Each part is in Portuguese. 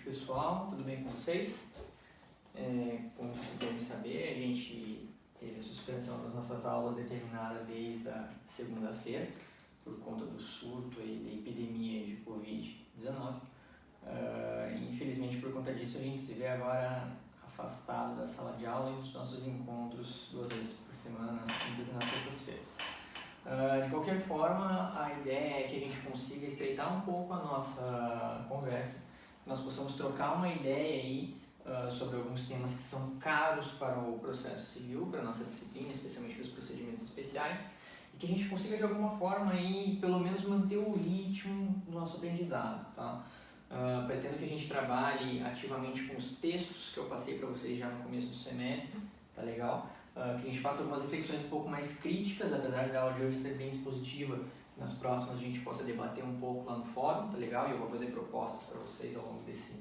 pessoal, tudo bem com vocês? Como vocês devem saber, a gente teve a suspensão das nossas aulas determinada desde a segunda-feira, por conta do surto aí da epidemia de Covid-19. Infelizmente, por conta disso, a gente se vê agora afastado da sala de aula e dos nossos encontros 2 vezes por semana, nas quintas e nas sextas-feiras. De qualquer forma, a ideia é que a gente consiga estreitar um pouco a nossa conversa, que nós possamos trocar uma ideia aí sobre alguns temas que são caros para o processo civil, para a nossa disciplina, especialmente os procedimentos especiais, e que a gente consiga de alguma forma aí, pelo menos manter o ritmo do nosso aprendizado, tá? Pretendo que a gente trabalhe ativamente com os textos que eu passei para vocês já no começo do semestre, tá legal? Que a gente faça algumas reflexões um pouco mais críticas, apesar da aula de hoje ser bem expositiva, que nas próximas a gente possa debater um pouco lá no fórum, tá legal? E eu vou fazer propostas para vocês ao longo desse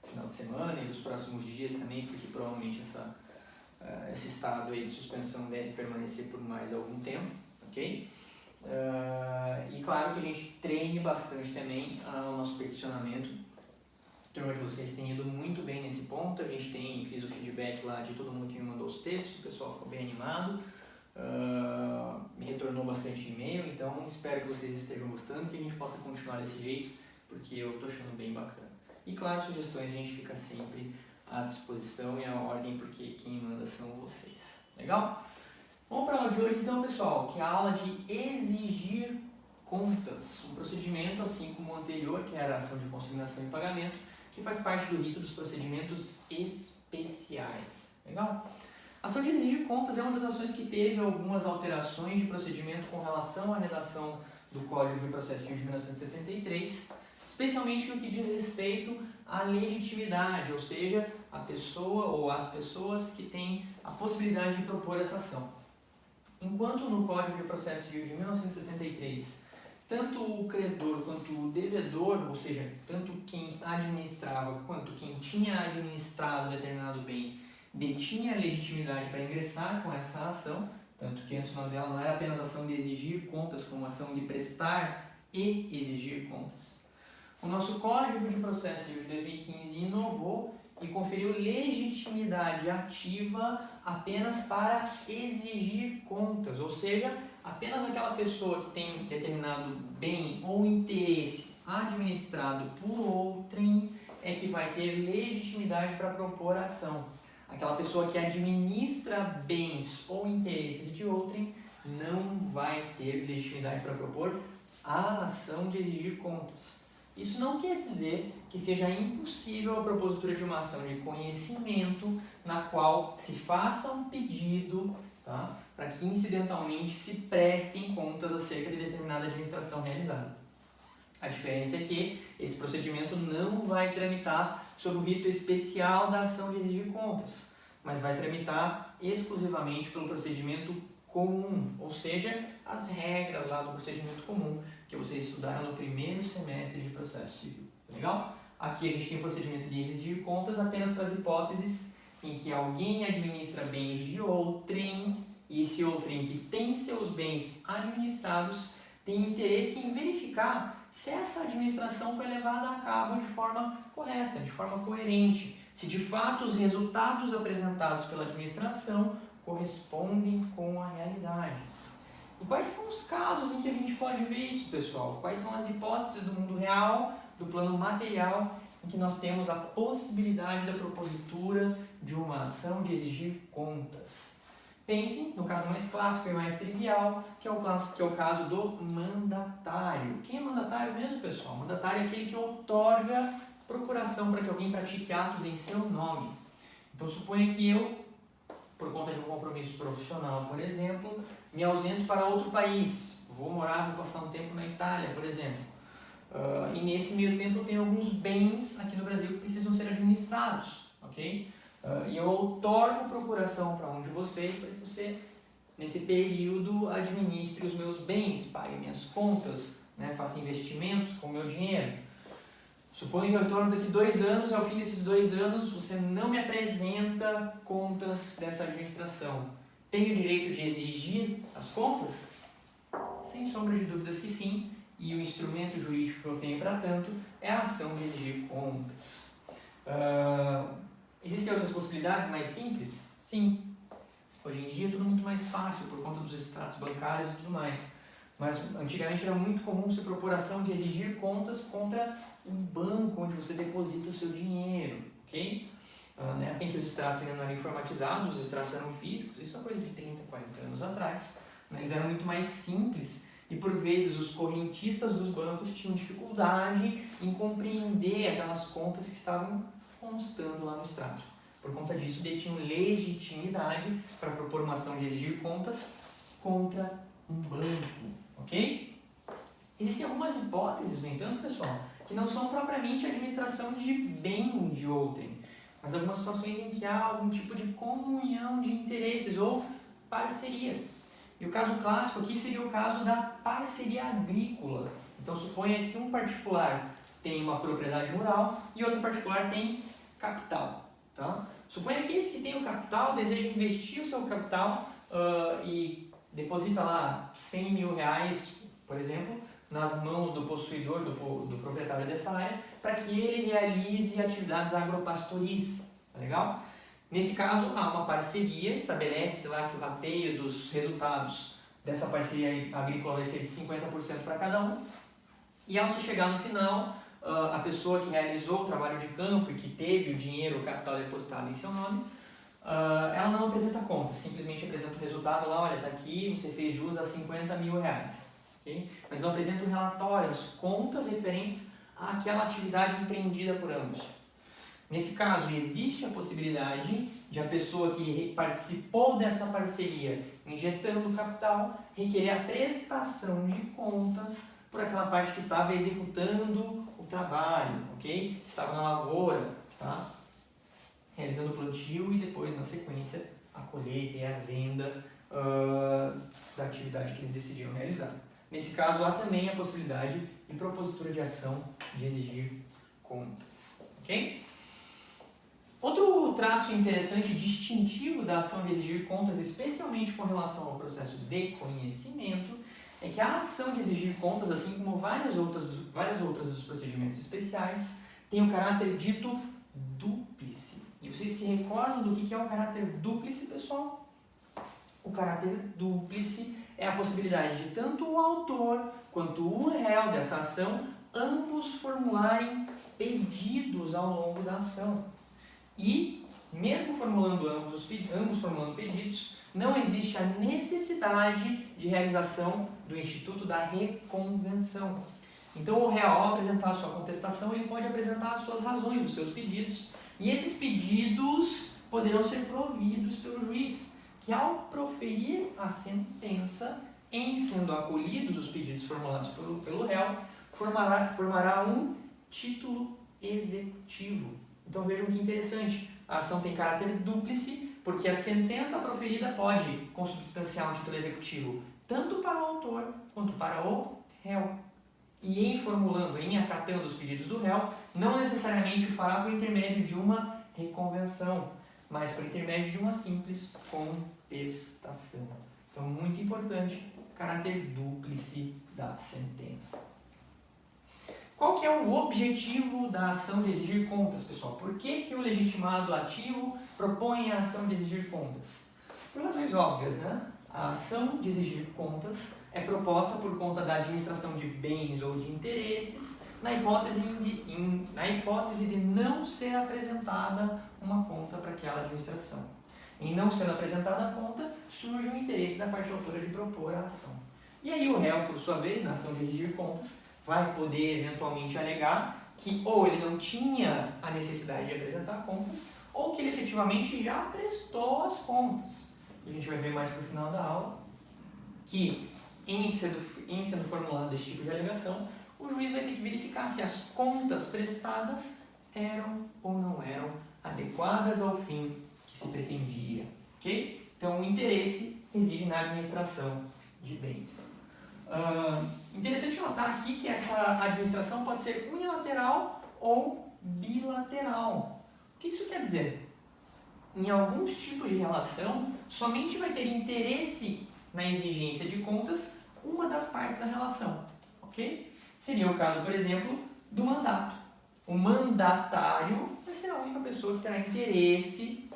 final de semana e dos próximos dias também, porque provavelmente esse estado aí de suspensão deve permanecer por mais algum tempo, ok? E claro que a gente treine bastante também o nosso peticionamento. A turma de vocês tem ido muito bem nesse ponto, fiz o feedback lá de todo mundo que me mandou os textos, o pessoal ficou bem animado, me retornou bastante e-mail, então espero que vocês estejam gostando, que a gente possa continuar desse jeito, porque eu estou achando bem bacana. E claro, sugestões a gente fica sempre à disposição e à ordem, porque quem manda são vocês. Legal? Vamos para a aula de hoje então, pessoal, que é a aula de exigir contas, um procedimento assim como o anterior, que era a ação de consignação e pagamento, que faz parte do rito dos procedimentos especiais. Legal? A ação de exigir contas é uma das ações que teve algumas alterações de procedimento com relação à redação do Código de Processo Civil de 1973, especialmente no que diz respeito à legitimidade, ou seja, a pessoa ou as pessoas que têm a possibilidade de propor essa ação. Enquanto no Código de Processo Civil de 1973, tanto o credor quanto o devedor, ou seja, tanto quem administrava quanto quem tinha administrado determinado bem, detinha a legitimidade para ingressar com essa ação, tanto que antes o nome dela não era apenas ação de exigir contas, como ação de prestar e exigir contas. O nosso Código de Processo Civil de 2015 inovou e conferiu legitimidade ativa apenas para exigir contas, ou seja, apenas aquela pessoa que tem determinado bem ou interesse administrado por outrem é que vai ter legitimidade para propor a ação. Aquela pessoa que administra bens ou interesses de outrem não vai ter legitimidade para propor a ação de exigir contas. Isso não quer dizer que seja impossível a propositura de uma ação de conhecimento na qual se faça um pedido, tá, para que incidentalmente se prestem contas acerca de determinada administração realizada. A diferença é que esse procedimento não vai tramitar sob o rito especial da ação de exigir contas, mas vai tramitar exclusivamente pelo procedimento comum, ou seja, as regras lá do procedimento comum que vocês estudaram no primeiro semestre de processo civil. Legal? Aqui a gente tem o procedimento de exigir contas apenas para as hipóteses em que alguém administra bens de outrem e esse outrem que tem seus bens administrados tem interesse em verificar se essa administração foi levada a cabo de forma correta, de forma coerente, se de fato os resultados apresentados pela administração correspondem com a realidade. E quais são os casos em que a gente pode ver isso, pessoal? Quais são as hipóteses do mundo real, do plano material, em que nós temos a possibilidade da propositura de uma ação de exigir contas? Pense no caso mais clássico e mais trivial, que é o caso do mandatário. Quem é mandatário mesmo, pessoal? Mandatário é aquele que outorga procuração para que alguém pratique atos em seu nome. Então, suponha que eu, por conta de um compromisso profissional, por exemplo, me ausento para outro país. Vou passar um tempo na Itália, por exemplo. E nesse meio tempo eu tenho alguns bens aqui no Brasil que precisam ser administrados, ok? E eu outorgo procuração para um de vocês para que você, nesse período, administre os meus bens, pague minhas contas, né, faça investimentos com o meu dinheiro. Suponho que eu retorno daqui 2 anos e ao fim desses 2 anos você não me apresenta contas dessa administração. Tenho o direito de exigir as contas? Sem sombra de dúvidas que sim, e o instrumento jurídico que eu tenho para tanto é a ação de exigir contas. Existem outras possibilidades mais simples? Sim. Hoje em dia é tudo muito mais fácil por conta dos extratos bancários e tudo mais. Mas antigamente era muito comum se propor ação de exigir contas contra um banco onde você deposita o seu dinheiro, ok? Na época em que os extratos ainda não eram informatizados, os extratos eram físicos, isso é coisa de 30, 40 anos atrás, né? Eles eram muito mais simples e por vezes os correntistas dos bancos tinham dificuldade em compreender aquelas contas que estavam constando lá no extrato. Por conta disso, detinham legitimidade para propor uma ação de exigir contas contra um banco, ok? Existem algumas hipóteses, no entanto, pessoal, que não são propriamente administração de bem de outrem, mas algumas situações em que há algum tipo de comunhão de interesses ou parceria. E o caso clássico aqui seria o caso da parceria agrícola. Então, suponha que um particular tem uma propriedade rural e outro particular tem capital. Tá? Suponha que esse que tem o capital deseja investir o seu capital e deposita lá 100 mil reais, por exemplo, nas mãos do possuidor, do proprietário dessa área, para que ele realize atividades agropastoris. Tá legal? Nesse caso, há uma parceria, estabelece lá que o rateio dos resultados dessa parceria agrícola vai ser de 50% para cada um. E ao se chegar no final, a pessoa que realizou o trabalho de campo e que teve o dinheiro, o capital depositado em seu nome, ela não apresenta conta, simplesmente apresenta o resultado lá, olha, está aqui, você fez jus a 50 mil reais. Okay? Mas não apresenta um relatório, as contas referentes àquela atividade empreendida por ambos. Nesse caso, existe a possibilidade de a pessoa que participou dessa parceria, injetando capital, requerer a prestação de contas por aquela parte que estava executando o trabalho, ok? Estava na lavoura, tá? Realizando o plantio e depois, na sequência, a colheita e a venda da atividade que eles decidiram realizar. Nesse caso, há também a possibilidade de propositura de ação de exigir contas, ok? Outro traço interessante e distintivo da ação de exigir contas, especialmente com relação ao processo de conhecimento, é que a ação de exigir contas, assim como várias outras dos procedimentos especiais, tem o caráter dito dúplice. E vocês se recordam do que é o caráter dúplice, pessoal? O caráter dúplice é a possibilidade de tanto o autor quanto o réu dessa ação ambos formularem pedidos ao longo da ação. E, mesmo formulando ambos formulando pedidos, não existe a necessidade de realização do Instituto da Reconvenção. Então, o réu, ao apresentar a sua contestação, ele pode apresentar as suas razões, os seus pedidos, e esses pedidos poderão ser providos pelo juiz, que ao proferir a sentença, em sendo acolhidos os pedidos formulados pelo réu, formará um título executivo. Então vejam que interessante, a ação tem caráter dúplice, porque a sentença proferida pode consubstanciar um título executivo tanto para o autor quanto para o réu. E em acatando os pedidos do réu, não necessariamente o fará por intermédio de uma reconvenção, mas por intermédio de uma simples contestação. Então, muito importante, caráter dúplice da sentença. Qual que é o objetivo da ação de exigir contas, pessoal? Por que o legitimado ativo propõe a ação de exigir contas? Por razões óbvias, né? A ação de exigir contas é proposta por conta da administração de bens ou de interesses, na hipótese de não ser apresentada uma conta para aquela administração. Em não sendo apresentada a conta, surge o interesse da parte autora de propor a ação. E aí o réu, por sua vez, na ação de exigir contas, vai poder eventualmente alegar que ou ele não tinha a necessidade de apresentar contas, ou que ele efetivamente já prestou as contas. E a gente vai ver mais para o final da aula que, em sendo formulado esse tipo de alegação, o juiz vai ter que verificar se as contas prestadas eram ou não eram adequadas ao fim que se pretendia. Okay? Então, o interesse reside na administração de bens. Interessante notar aqui que essa administração pode ser unilateral ou bilateral. O que isso quer dizer? Em alguns tipos de relação, somente vai ter interesse na exigência de contas uma das partes da relação. Ok? Seria o caso, por exemplo, do mandato. O mandatário vai ser a única pessoa que terá interesse,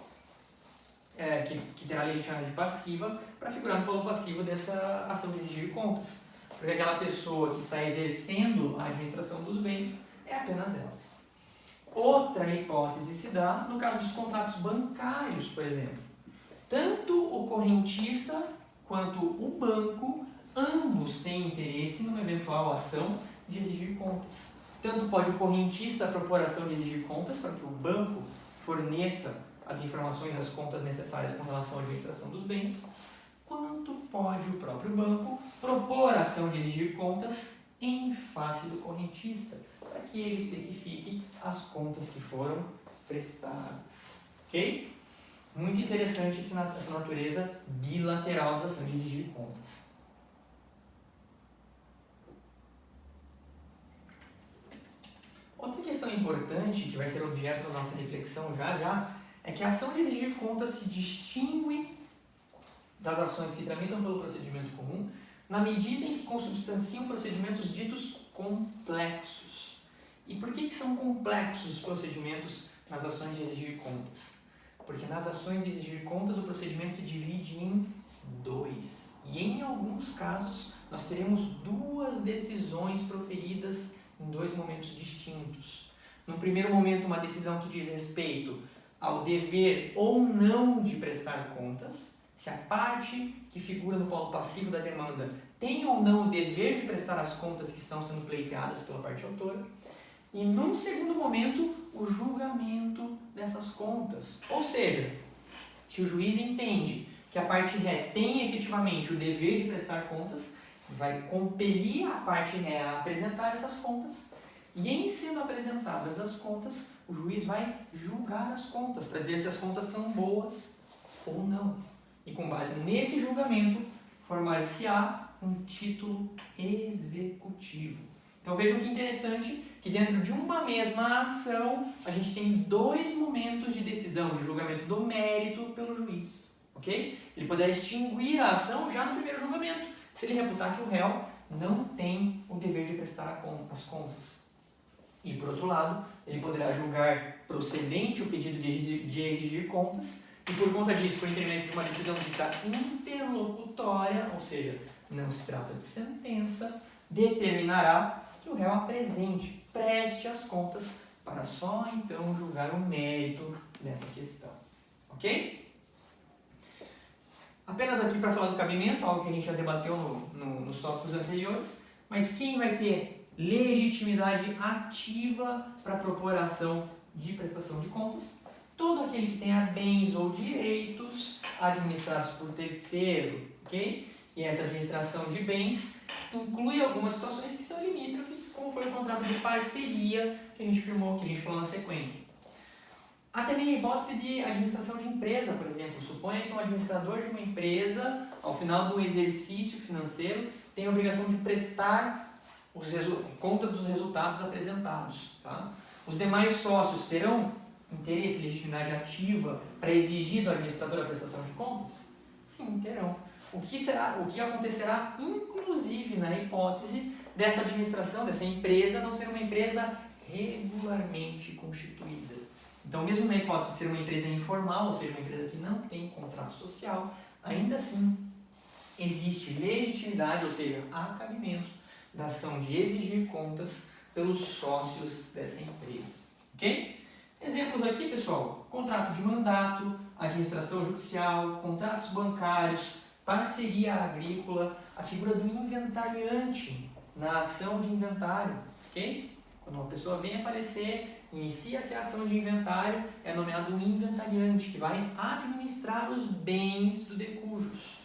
que terá legitimidade passiva para figurar no polo passivo dessa ação de exigir contas. Porque aquela pessoa que está exercendo a administração dos bens é apenas ela. Outra hipótese se dá no caso dos contratos bancários, por exemplo. Tanto o correntista quanto o banco, ambos têm interesse numa eventual ação de exigir contas. Tanto pode o correntista propor ação de exigir contas para que o banco forneça as informações, as contas necessárias com relação à administração dos bens, quanto pode o próprio banco propor ação de exigir contas em face do correntista, para que ele especifique as contas que foram prestadas. Ok? Muito interessante essa natureza bilateral da ação de exigir contas. Outra questão importante, que vai ser objeto da nossa reflexão já, é que a ação de exigir contas se distingue das ações que tramitam pelo procedimento comum na medida em que consubstanciam procedimentos ditos complexos. E por que são complexos os procedimentos nas ações de exigir contas? Porque nas ações de exigir contas o procedimento se divide em dois. E em alguns casos nós teremos duas decisões proferidas em dois momentos distintos. No primeiro momento, uma decisão que diz respeito ao dever ou não de prestar contas, se a parte que figura no polo passivo da demanda tem ou não o dever de prestar as contas que estão sendo pleiteadas pela parte autora. E num segundo momento, o julgamento dessas contas. Ou seja, se o juiz entende que a parte ré tem efetivamente o dever de prestar contas, vai compelir a parte ré a apresentar essas contas, e em sendo apresentadas as contas, o juiz vai julgar as contas, para dizer se as contas são boas ou não. E com base nesse julgamento, formar-se-á um título executivo. Então vejam que interessante que dentro de uma mesma ação, a gente tem dois momentos de decisão, de julgamento do mérito pelo juiz. Ok? Ele poderá extinguir a ação já no primeiro julgamento, se ele reputar que o réu não tem o dever de prestar as contas. E, por outro lado, ele poderá julgar procedente o pedido de exigir contas e, por conta disso, por intermédio de uma decisão dita interlocutória, ou seja, não se trata de sentença, determinará que o réu apresente, preste as contas para só então julgar o mérito dessa questão. Ok? Apenas aqui para falar do cabimento, algo que a gente já debateu nos tópicos anteriores, mas quem vai ter legitimidade ativa para propor a ação de prestação de contas? Todo aquele que tenha bens ou direitos administrados por terceiro, ok? E essa administração de bens inclui algumas situações que são limítrofes, como foi o contrato de parceria que a gente firmou, que a gente falou na sequência. Há também a hipótese de administração de empresa, por exemplo. Suponha que um administrador de uma empresa, ao final do exercício financeiro, tem a obrigação de prestar contas dos resultados apresentados. Tá? Os demais sócios terão interesse e legitimidade ativa para exigir do administrador a prestação de contas? Sim, terão. O que acontecerá, inclusive, na hipótese dessa administração, dessa empresa, não ser uma empresa regularmente constituída. Então, mesmo na hipótese de ser uma empresa informal, ou seja, uma empresa que não tem contrato social, ainda assim existe legitimidade, ou seja, há cabimento da ação de exigir contas pelos sócios dessa empresa. Ok? Exemplos aqui, pessoal: contrato de mandato, administração judicial, contratos bancários, parceria agrícola, a figura do inventariante na ação de inventário. Ok? Quando uma pessoa vem a falecer, inicia-se a ação de inventário, é nomeado um inventariante, que vai administrar os bens do decujus.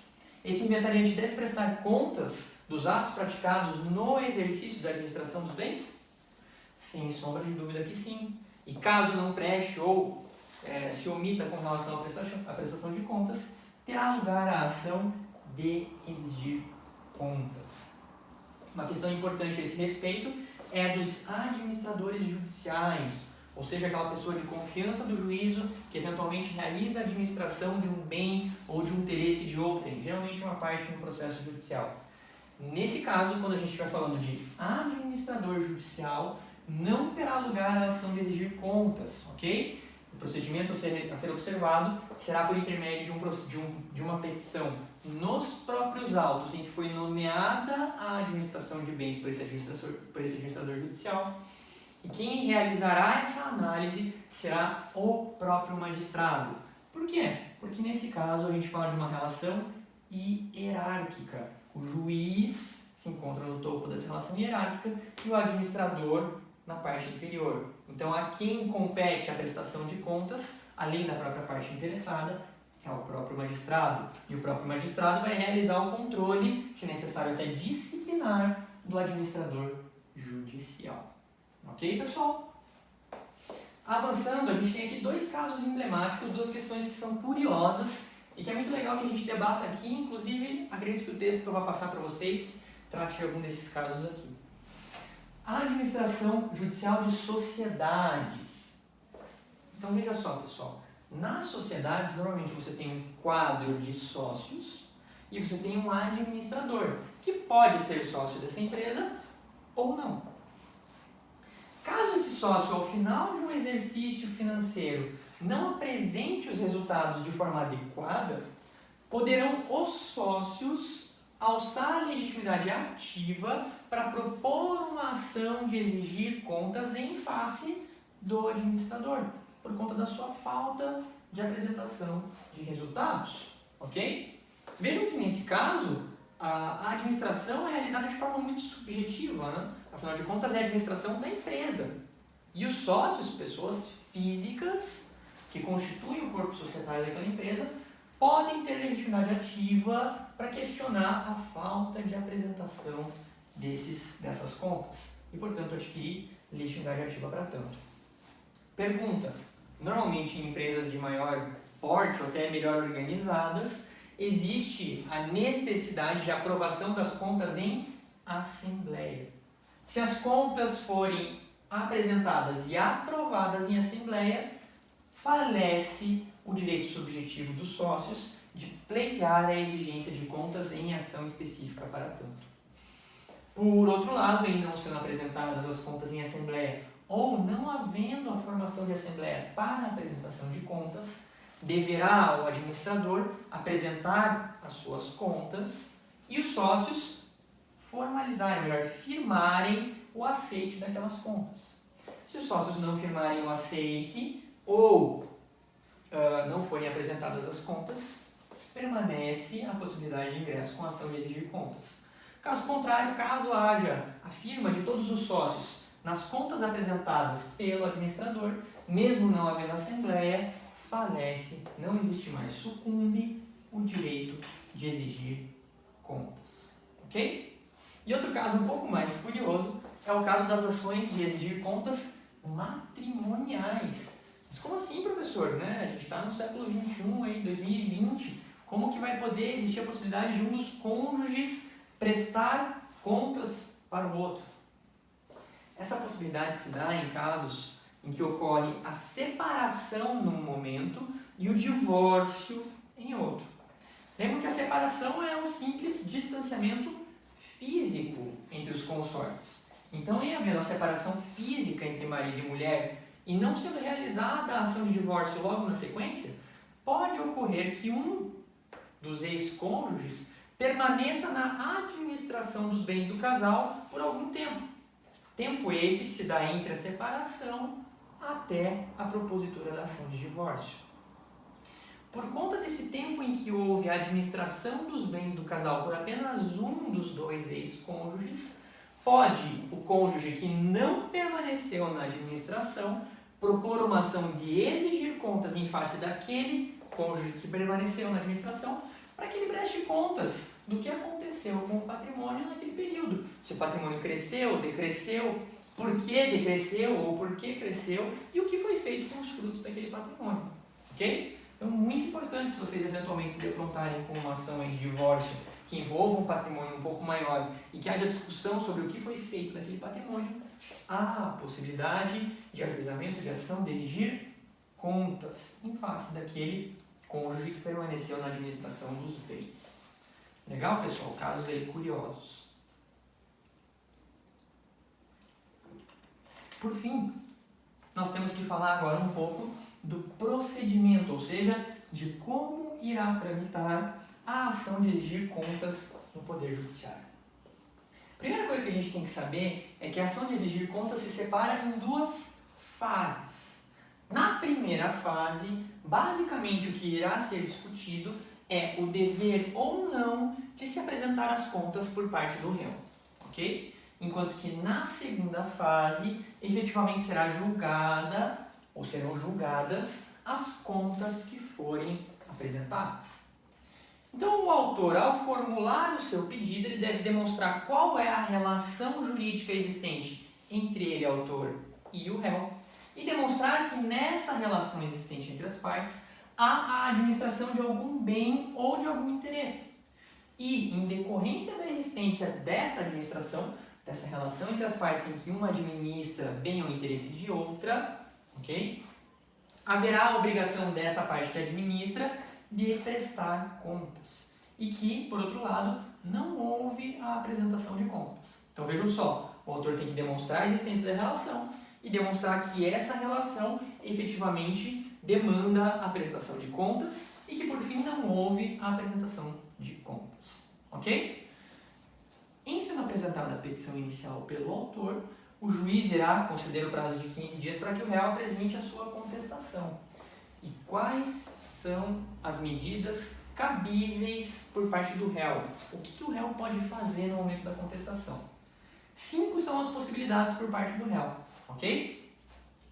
Esse inventariante deve prestar contas dos atos praticados no exercício da administração dos bens? Sem sombra de dúvida que sim. E caso não preste ou se omita com relação à prestação de contas, terá lugar a ação de exigir contas. Uma questão importante a esse respeito é a dos administradores judiciais, ou seja, aquela pessoa de confiança do juízo que eventualmente realiza a administração de um bem ou de um interesse de outrem, geralmente uma parte no processo judicial. Nesse caso, quando a gente estiver falando de administrador judicial, não terá lugar a ação de exigir contas, ok? O procedimento a ser observado será por intermédio de uma petição nos próprios autos em que foi nomeada a administração de bens por esse administrador judicial. E quem realizará essa análise será o próprio magistrado. Por quê? Porque nesse caso a gente fala de uma relação hierárquica. O juiz se encontra no topo dessa relação hierárquica e o administrador na parte inferior. Então, a quem compete a prestação de contas, além da própria parte interessada, é o próprio magistrado. E o próprio magistrado vai realizar o controle, se necessário até disciplinar, do administrador judicial. Ok, pessoal? Avançando, a gente tem aqui dois casos emblemáticos, duas questões que são curiosas e que é muito legal que a gente debata aqui. Inclusive, acredito que o texto que eu vou passar para vocês trate de algum desses casos aqui. A administração judicial de sociedades. Então veja só, pessoal, nas sociedades normalmente você tem um quadro de sócios e você tem um administrador, que pode ser sócio dessa empresa ou não. Caso esse sócio, ao final de um exercício financeiro, não apresente os resultados de forma adequada, poderão os sócios alçar a legitimidade ativa para propor uma ação de exigir contas em face do administrador, por conta da sua falta de apresentação de resultados, ok? Vejam que nesse caso, a administração é realizada de forma muito subjetiva, né? Afinal de contas é a administração da empresa. E os sócios, pessoas físicas que constituem o corpo societário daquela empresa, podem ter legitimidade ativa para questionar a falta de apresentação dessas contas e, portanto, adquirir legitimidade ativa para tanto. Pergunta: normalmente em empresas de maior porte ou até melhor organizadas, existe a necessidade de aprovação das contas em assembleia. Se as contas forem apresentadas e aprovadas em assembleia, falece o direito subjetivo dos sócios de pleitear a exigência de contas em ação específica para tanto. Por outro lado, em não sendo apresentadas as contas em assembleia ou não havendo a formação de assembleia para a apresentação de contas, deverá o administrador apresentar as suas contas e os sócios formalizarem, melhor, firmarem o aceite daquelas contas. Se os sócios não firmarem o aceite ou não forem apresentadas as contas, permanece a possibilidade de ingresso com a ação de exigir contas. Caso contrário, caso haja a firma de todos os sócios nas contas apresentadas pelo administrador, mesmo não havendo assembleia, falece, não existe mais, sucumbe o direito de exigir contas. Ok? E outro caso um pouco mais curioso é o caso das ações de exigir contas matrimoniais. Mas como assim, professor? Né? A gente está no século XXI, aí, 2020. Como que vai poder existir a possibilidade de um dos cônjuges prestar contas para o outro? Essa possibilidade se dá em casos em que ocorre a separação num momento e o divórcio em outro. Lembra que a separação é um simples distanciamento físico entre os consortes. Então, em havendo a separação física entre marido e mulher e não sendo realizada a ação de divórcio logo na sequência, pode ocorrer que um dos ex-cônjuges permaneça na administração dos bens do casal por algum tempo. Tempo esse que se dá entre a separação até a propositura da ação de divórcio. Por conta desse tempo em que houve a administração dos bens do casal por apenas um dos dois ex-cônjuges, pode o cônjuge que não permaneceu na administração propor uma ação de exigir contas em face daquele cônjuge que permaneceu na administração para que ele preste contas do que aconteceu com o patrimônio naquele período. Se o patrimônio cresceu, decresceu, por que decresceu ou por que cresceu e o que foi feito com os frutos daquele patrimônio. Ok? Então, muito importante se vocês eventualmente se defrontarem com uma ação de divórcio que envolva um patrimônio um pouco maior e que haja discussão sobre o que foi feito daquele patrimônio, há a possibilidade de ajuizamento de ação de exigir contas em face daquele cônjuge que permaneceu na administração dos bens. Legal, pessoal? Casos aí curiosos. Por fim, nós temos que falar agora um pouco do procedimento, ou seja, de como irá tramitar a ação de exigir contas no Poder Judiciário. A primeira coisa que a gente tem que saber é que a ação de exigir contas se separa em duas fases. Na primeira fase, basicamente o que irá ser discutido é o dever ou não de se apresentar as contas por parte do réu, ok? Enquanto que na segunda fase, efetivamente será julgada ou serão julgadas as contas que forem apresentadas. Então, o autor, ao formular o seu pedido, ele deve demonstrar qual é a relação jurídica existente entre ele, autor, e o réu, e demonstrar que nessa relação existente entre as partes há a administração de algum bem ou de algum interesse. E, em decorrência da existência dessa administração, dessa relação entre as partes em que uma administra bem ou interesse de outra, ok? Haverá a obrigação dessa parte que administra de prestar contas. E que, por outro lado, não houve a apresentação de contas. Então vejam só, o autor tem que demonstrar a existência da relação e demonstrar que essa relação efetivamente demanda a prestação de contas e que, por fim, não houve a apresentação de contas. Ok? Em sendo apresentada a petição inicial pelo autor, o juiz irá conceder o prazo de 15 dias para que o réu apresente a sua contestação. E quais são as medidas cabíveis por parte do réu? O que o réu pode fazer no momento da contestação? 5 são as possibilidades por parte do réu, ok?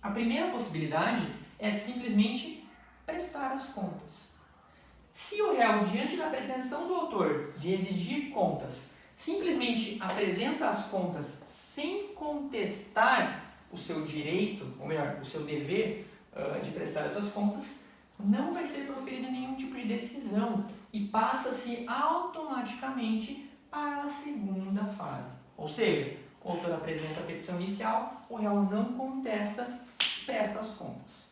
A primeira possibilidade é simplesmente prestar as contas. Se o réu, diante da pretensão do autor de exigir contas, simplesmente apresenta as contas sem contestar o seu direito, ou melhor, o seu dever de prestar essas contas, não vai ser proferido nenhum tipo de decisão e passa-se automaticamente para a segunda fase. Ou seja, o autor apresenta a petição inicial, o réu não contesta, presta as contas.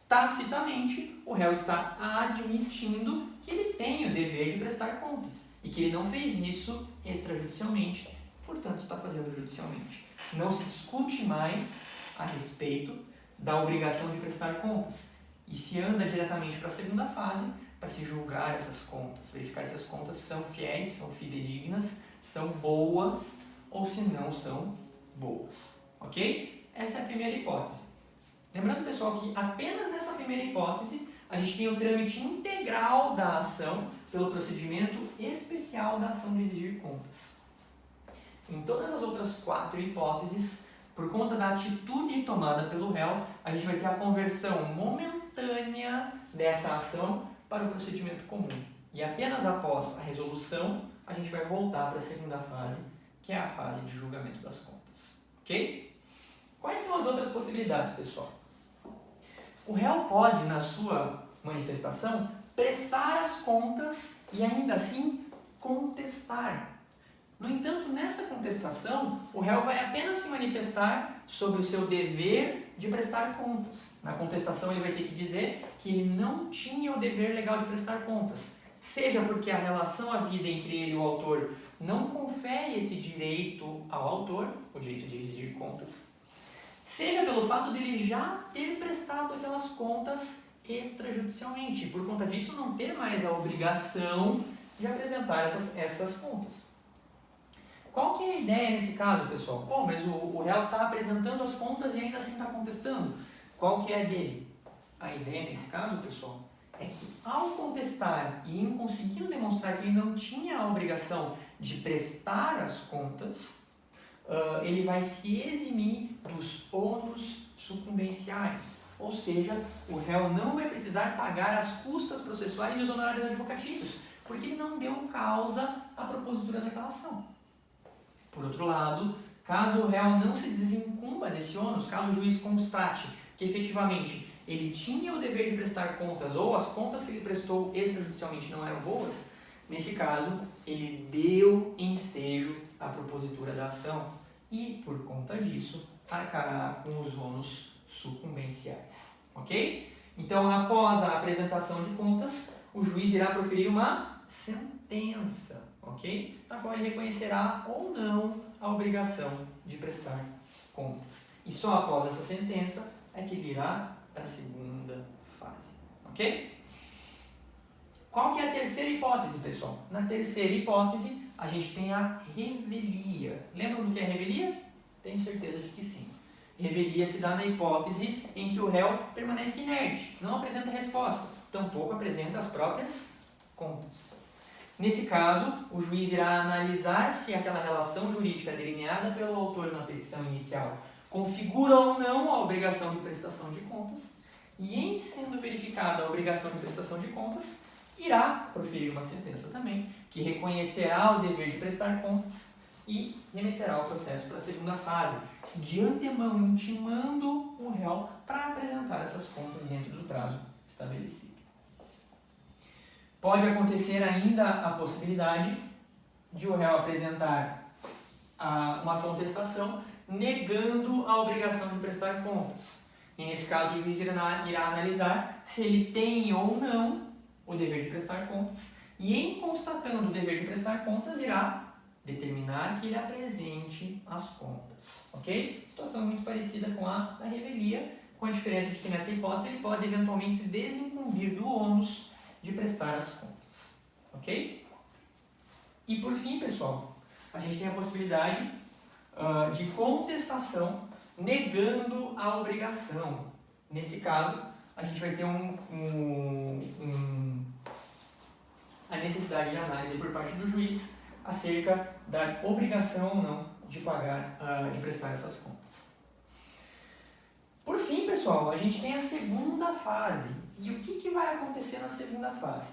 Tacitamente, o réu está admitindo que ele tem o dever de prestar contas e que ele não fez isso extrajudicialmente, portanto está fazendo judicialmente. Não se discute mais a respeito da obrigação de prestar contas e se anda diretamente para a segunda fase para se julgar essas contas, verificar se as contas são fiéis, são fidedignas, são boas ou se não são boas. Ok? Essa é a primeira hipótese. Lembrando, pessoal, que apenas nessa primeira hipótese a gente tem o trâmite integral da ação pelo procedimento especial da ação de exigir contas. Em todas as outras 4 hipóteses, por conta da atitude tomada pelo réu, a gente vai ter a conversão momentânea dessa ação para o procedimento comum. E apenas após a resolução, a gente vai voltar para a segunda fase, que é a fase de julgamento das contas. Ok? Quais são as outras possibilidades, pessoal? O réu pode, na sua manifestação, prestar as contas e ainda assim contestar. No entanto, nessa contestação, o réu vai apenas se manifestar sobre o seu dever de prestar contas. Na contestação, ele vai ter que dizer que ele não tinha o dever legal de prestar contas, seja porque a relação havida entre ele e o autor não confere esse direito ao autor, o direito de exigir contas, seja pelo fato dele já ter prestado aquelas contas extrajudicialmente, e por conta disso não ter mais a obrigação de apresentar essas contas. Qual que é a ideia nesse caso, pessoal? Pô, mas o réu está apresentando as contas e ainda assim está contestando. Qual que é a dele? A ideia nesse caso, pessoal, é que ao contestar e em conseguindo demonstrar que ele não tinha a obrigação de prestar as contas, ele vai se eximir dos ônus sucumbenciais. Ou seja, o réu não vai precisar pagar as custas processuais e os honorários advocatícios, porque ele não deu causa à propositura daquela ação. Por outro lado, caso o réu não se desincumba desse ônus, caso o juiz constate que efetivamente ele tinha o dever de prestar contas ou as contas que ele prestou extrajudicialmente não eram boas, nesse caso, ele deu ensejo à propositura da ação e, por conta disso, arcará com os ônus sucumbenciais. Ok? Então, após a apresentação de contas, o juiz irá proferir uma sentença, ok? Na qual ele reconhecerá ou não a obrigação de prestar contas. E só após essa sentença é que virá para a segunda fase. Ok? Qual que é a terceira hipótese, pessoal? Na terceira hipótese, a gente tem a revelia. Lembram do que é revelia? Tenho certeza de que sim. Revelia se dá na hipótese em que o réu permanece inerte, não apresenta resposta, tampouco apresenta as próprias contas. Nesse caso, o juiz irá analisar se aquela relação jurídica delineada pelo autor na petição inicial configura ou não a obrigação de prestação de contas, e em sendo verificada a obrigação de prestação de contas, irá proferir uma sentença também, que reconhecerá o dever de prestar contas e remeterá o processo para a segunda fase, de antemão intimando o réu para apresentar essas contas dentro do prazo estabelecido. Pode acontecer ainda a possibilidade de o réu apresentar uma contestação negando a obrigação de prestar contas. E nesse caso o juiz irá analisar se ele tem ou não o dever de prestar contas, e em constatando o dever de prestar contas, irá determinar que ele apresente as contas. Ok? Situação muito parecida com a da revelia, com a diferença de que nessa hipótese ele pode eventualmente se desincumbir do ônus de prestar as contas. Ok? E por fim, pessoal, a gente tem a possibilidade de contestação negando a obrigação. Nesse caso, a gente vai ter a necessidade de análise por parte do juiz acerca da obrigação ou não de pagar, de prestar essas contas. Por fim, pessoal, a gente tem a segunda fase. E o que vai acontecer na segunda fase?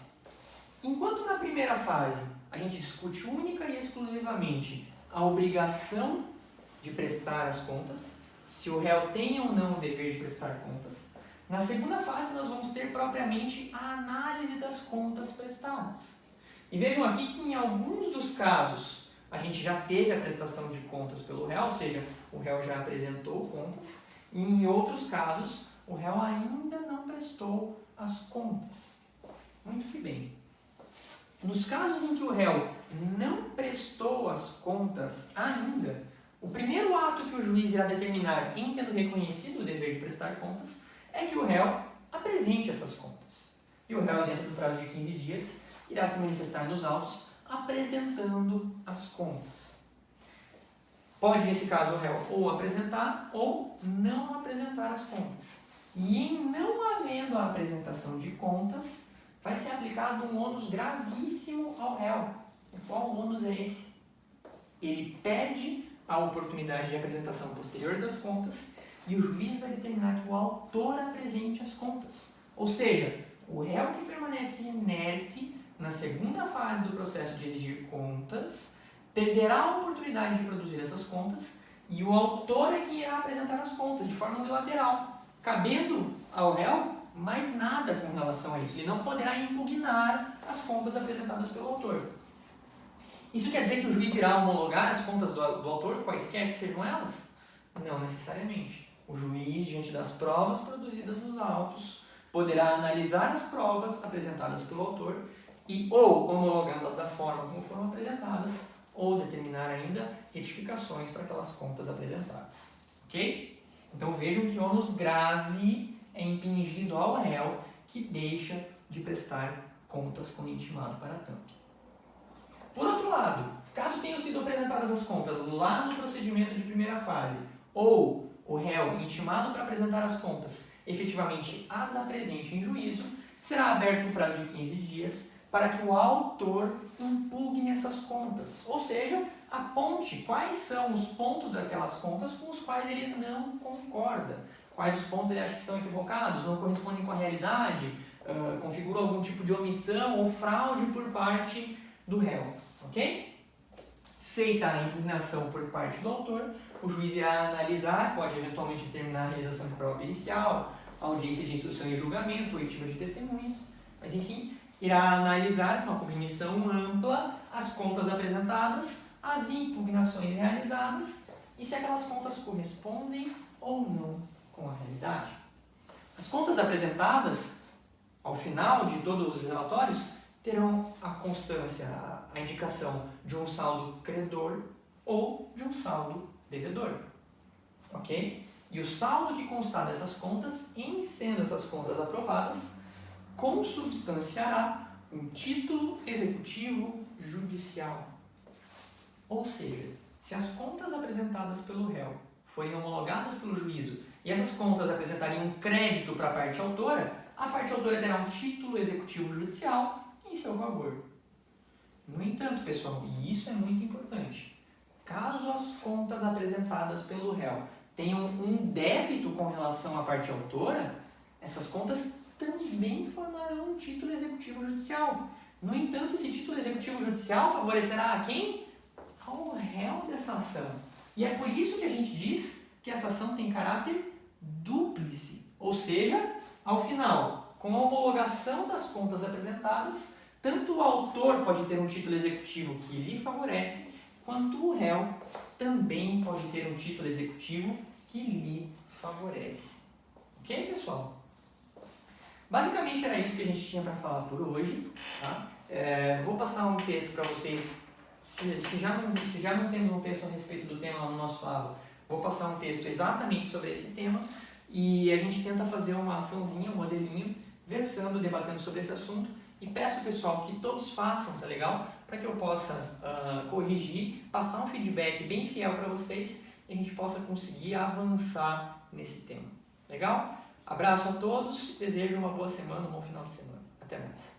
Enquanto na primeira fase a gente discute única e exclusivamente a obrigação de prestar as contas, se o réu tem ou não o dever de prestar contas, na segunda fase nós vamos ter propriamente a análise das contas prestadas. E vejam aqui que em alguns dos casos a gente já teve a prestação de contas pelo réu, ou seja, o réu já apresentou contas, e em outros casos o réu ainda não prestou as contas. Muito que bem. Nos casos em que o réu não prestou as contas ainda, o primeiro ato que o juiz irá determinar em tendo reconhecido o dever de prestar contas é que o réu apresente essas contas. E o réu, dentro do prazo de 15 dias, irá se manifestar nos autos apresentando as contas. Pode, nesse caso, o réu ou apresentar ou não apresentar as contas. E em não havendo a apresentação de contas, vai ser aplicado um ônus gravíssimo ao réu. E qual ônus é esse? Ele perde a oportunidade de apresentação posterior das contas e o juiz vai determinar que o autor apresente as contas. Ou seja, o réu que permanece inerte na segunda fase do processo de exigir contas perderá a oportunidade de produzir essas contas e o autor é quem irá apresentar as contas de forma unilateral, cabendo ao réu mais nada com relação a isso. Ele não poderá impugnar as contas apresentadas pelo autor. Isso quer dizer que o juiz irá homologar as contas do autor, quaisquer que sejam elas? Não necessariamente. O juiz, diante das provas produzidas nos autos, poderá analisar as provas apresentadas pelo autor e ou homologá-las da forma como foram apresentadas, ou determinar ainda retificações para aquelas contas apresentadas. Ok? Então vejam que ônus grave é impingido ao réu que deixa de prestar contas quando intimado para tanto. Por outro lado, caso tenham sido apresentadas as contas lá no procedimento de primeira fase, ou o réu intimado para apresentar as contas efetivamente as apresente em juízo, será aberto um prazo de 15 dias para que o autor impugne essas contas, ou seja, aponte quais são os pontos daquelas contas com os quais ele não concorda, quais os pontos ele acha que estão equivocados, não correspondem com a realidade, configuram algum tipo de omissão ou fraude por parte do réu, ok? Feita a impugnação por parte do autor, o juiz irá analisar, pode eventualmente determinar a realização de prova pericial, audiência de instrução e julgamento, oitiva de testemunhas, mas enfim, irá analisar com uma cognição ampla as contas apresentadas, as impugnações realizadas e se aquelas contas correspondem ou não com a realidade. As contas apresentadas, ao final de todos os relatórios, terão a constância, a indicação de um saldo credor ou de um saldo devedor. Ok? e o saldo que constar dessas contas, em sendo essas contas aprovadas, consubstanciará um título executivo judicial. Ou seja, se as contas apresentadas pelo réu forem homologadas pelo juízo e essas contas apresentariam um crédito para a parte autora, a parte autora terá um título executivo judicial em seu favor. No entanto, pessoal, e isso é muito importante, caso as contas apresentadas pelo réu tenham um débito com relação à parte autora, essas contas também formarão um título executivo judicial. No entanto, esse título executivo judicial favorecerá a quem? Ao réu dessa ação. E é por isso que a gente diz que essa ação tem caráter dúplice, ou seja, ao final, com a homologação das contas apresentadas, tanto o autor pode ter um título executivo que lhe favorece, quanto o réu também pode ter um título executivo que lhe favorece. Ok, pessoal? Basicamente era isso que a gente tinha para falar por hoje. Tá? Vou passar um texto para vocês. Se já não temos um texto a respeito do tema lá no nosso AVA, vou passar um texto exatamente sobre esse tema e a gente tenta fazer uma açãozinha, um modelinho, versando, debatendo sobre esse assunto. E peço, pessoal, que todos façam, tá legal? Para que eu possa corrigir, passar um feedback bem fiel para vocês e a gente possa conseguir avançar nesse tema. Legal? Abraço a todos, desejo uma boa semana, um bom final de semana. Até mais.